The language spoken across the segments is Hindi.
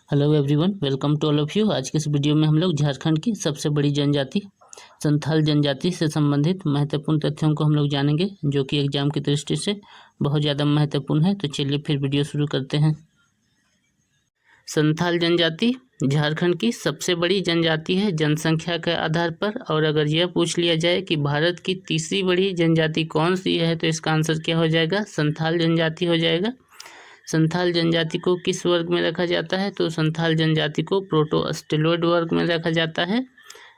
Hello everyone, welcome to all of you. आज के इस वीडियो में हम लोग झारखंड की सबसे बड़ी जनजाति संथाल जनजाति से संबंधित महत्वपूर्ण तथ्यों को हम लोग जानेंगे, जो कि एग्जाम की दृष्टि से बहुत ज़्यादा महत्वपूर्ण है। तो चलिए फिर वीडियो शुरू करते हैं। संथाल जनजाति झारखंड की सबसे बड़ी जनजाति है जनसंख्या के आधार पर। और अगर यह पूछ लिया जाए कि भारत की तीसरी बड़ी जनजाति कौन सी है, तो इसका आंसर क्या हो जाएगा? संथाल जनजाति हो जाएगा। संथाल जनजाति को किस वर्ग में रखा जाता है? तो संथाल जनजाति को प्रोटो अस्टेलॉयड वर्ग में रखा जाता है।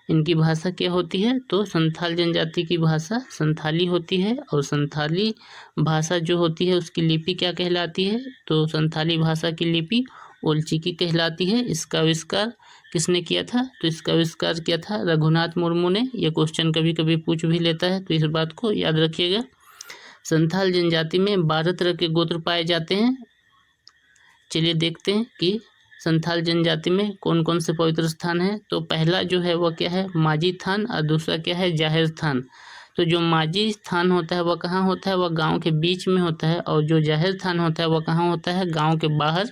इनकी भाषा क्या होती है? तो संथाल जनजाति की भाषा संथाली होती है। और संथाली भाषा जो होती है उसकी लिपि क्या कहलाती है? तो संथाली भाषा की लिपि ओलचिकी कहलाती है। इसका आविष्कार किसने किया था? तो इसका आविष्कार किया था रघुनाथ मुर्मू ने। यह क्वेश्चन कभी कभी पूछ भी लेता है, तो इस बात को याद रखिएगा। संथाल जनजाति में 12 तरह के गोत्र पाए जाते हैं। चलिए देखते हैं कि संथाल जनजाति में कौन कौन से पवित्र स्थान हैं। तो पहला जो है वह क्या है? माझी थान। और दूसरा क्या है? जाहिर थान। तो जो माझी थान होता है वह कहाँ होता है? वह गांव के बीच में होता है। और जो जाहिर थान होता है वह कहाँ होता है? गांव के बाहर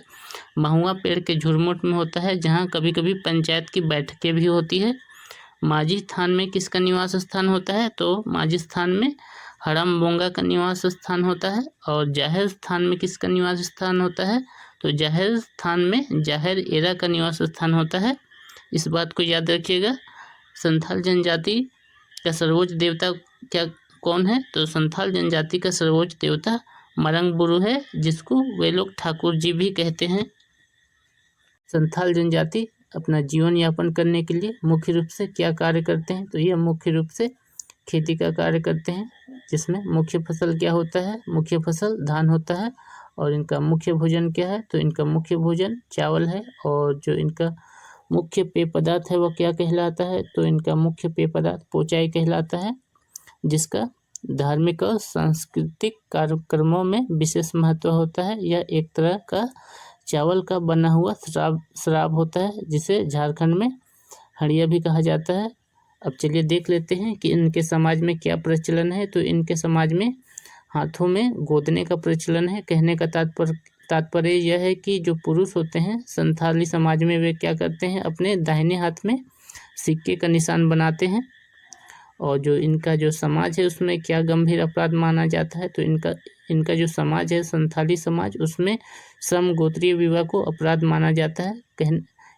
महुआ पेड़ के झुरमुट में होता है, जहाँ कभी कभी पंचायत की बैठकें भी होती है। माझी थान में किसका निवास स्थान होता है? तो माझी स्थान में हड़म बोंगा का निवास स्थान होता है। और जाहिर स्थान में किसका निवास स्थान होता है? तो जाहिर स्थान में जाहिर एरा का निवास स्थान होता है। इस बात को याद रखिएगा। संथाल जनजाति का सर्वोच्च देवता क्या कौन है? तो संथाल जनजाति का सर्वोच्च देवता मरंग बुरु है, जिसको वे लोग ठाकुर जी भी कहते हैं। संथाल जनजाति अपना जीवन यापन करने के लिए मुख्य रूप से क्या कार्य करते हैं? तो यह मुख्य रूप से खेती का कार्य करते हैं, जिसमें मुख्य फसल क्या होता है? मुख्य फसल धान होता है। और इनका मुख्य भोजन क्या है? तो इनका मुख्य भोजन चावल है। और जो इनका मुख्य पेय पदार्थ है वह क्या कहलाता है? तो इनका मुख्य पेय पदार्थ पोचाई कहलाता है, जिसका धार्मिक और सांस्कृतिक कार्यक्रमों में विशेष महत्व होता है। यह एक तरह का चावल का बना हुआ शराब होता है, जिसे झारखंड में हड़िया भी कहा जाता है। अब चलिए देख लेते हैं कि इनके समाज में क्या प्रचलन है। तो इनके समाज में हाथों में गोदने का प्रचलन है। कहने का तात्पर्य यह है कि जो पुरुष होते हैं संथाली समाज में, वे क्या करते हैं? अपने दाहिने हाथ में सिक्के का निशान बनाते हैं। और जो इनका जो समाज है उसमें क्या गंभीर अपराध माना जाता है? तो इनका जो समाज है संथाली समाज, उसमें सम गोत्रीय विवाह को अपराध माना जाता है।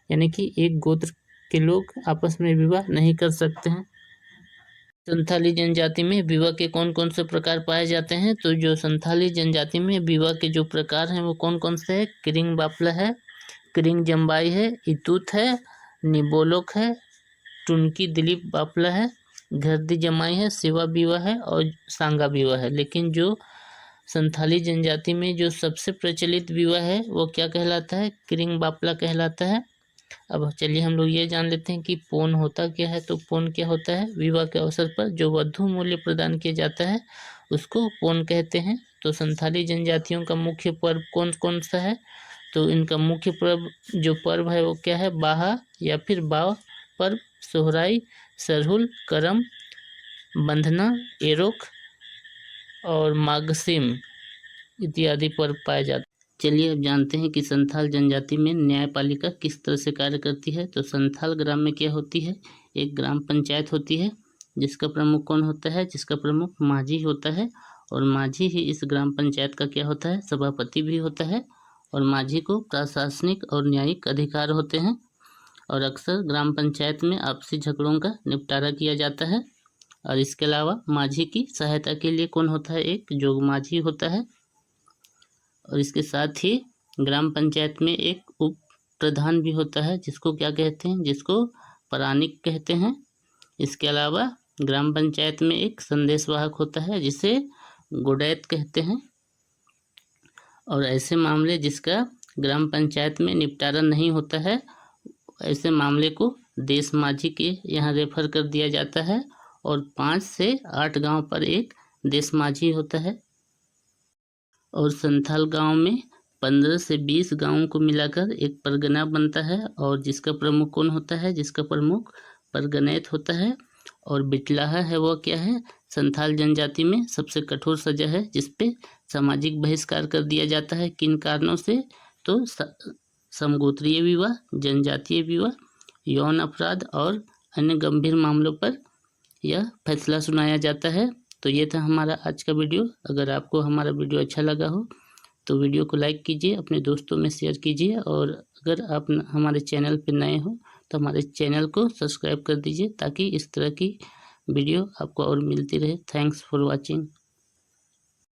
यानी कि एक गोत्र के लोग आपस में विवाह नहीं कर सकते हैं। संथाली जनजाति में विवाह के कौन कौन से प्रकार पाए जाते हैं? तो जो संथाली जनजाति में विवाह के जो प्रकार हैं वो कौन कौन से हैं? किरिंग बापला है, किरिंग जम्बाई है, इतूत है, निबोलोक है, टुनकी दिलीप बापला है, घरदी जमाई है, सेवा विवाह है और सांगा विवाह है। लेकिन जो संथाली जनजाति में जो सबसे प्रचलित विवाह है वो क्या कहलाता है? किरिंग बापला कहलाता है। अब चलिए हम लोग ये जान लेते हैं कि पोन होता क्या है। तो पोन क्या होता है? विवाह के अवसर पर जो वधु मूल्य प्रदान किया जाता है उसको पोन कहते हैं। तो संथाली जनजातियों का मुख्य पर्व कौन कौन सा है? तो इनका मुख्य पर्व है वो क्या है? बाहा या फिर बाव पर्व, सोहराई, सरहुल, करम, बंधना, एरोक और मागसिम इत्यादि पर्व पाए जाते हैं। चलिए अब जानते हैं कि संथाल जनजाति में न्यायपालिका किस तरह से कार्य करती है। तो संथाल ग्राम में क्या होती है? एक ग्राम पंचायत होती है, जिसका प्रमुख कौन होता है? जिसका प्रमुख माझी होता है। और माझी ही इस ग्राम पंचायत का क्या होता है? सभापति भी होता है। और माझी को प्रशासनिक और न्यायिक अधिकार होते हैं। और अक्सर ग्राम पंचायत में आपसी झगड़ों का निपटारा किया जाता है। और इसके अलावा माझी की सहायता के लिए कौन होता है? एक जोग माझी होता है। और इसके साथ ही ग्राम पंचायत में एक उप प्रधान भी होता है, जिसको क्या कहते हैं? जिसको परानिक कहते हैं। इसके अलावा ग्राम पंचायत में एक संदेशवाहक होता है, जिसे गोडैत कहते हैं। और ऐसे मामले जिसका ग्राम पंचायत में निपटारा नहीं होता है, ऐसे मामले को देश माझी के यहाँ रेफर कर दिया जाता है। और 5 से 8 गांव पर एक देश माझी होता है। और संथाल गांव में 15 से 20 गांवों को मिलाकर एक परगना बनता है। और जिसका प्रमुख कौन होता है? जिसका प्रमुख परगनैत होता है। और बिटलाहा है वो क्या है? संथाल जनजाति में सबसे कठोर सजा है, जिसपे सामाजिक बहिष्कार कर दिया जाता है। किन कारणों से? तो समगोत्रीय विवाह, जनजातीय विवाह, यौन अपराध और अन्य गंभीर मामलों पर यह फैसला सुनाया जाता है। तो ये था हमारा आज का वीडियो। अगर आपको हमारा वीडियो अच्छा लगा हो तो वीडियो को लाइक कीजिए, अपने दोस्तों में शेयर कीजिए, और अगर आप हमारे चैनल पर नए हो तो हमारे चैनल को सब्सक्राइब कर दीजिए ताकि इस तरह की वीडियो आपको और मिलती रहे। Thanks for watching.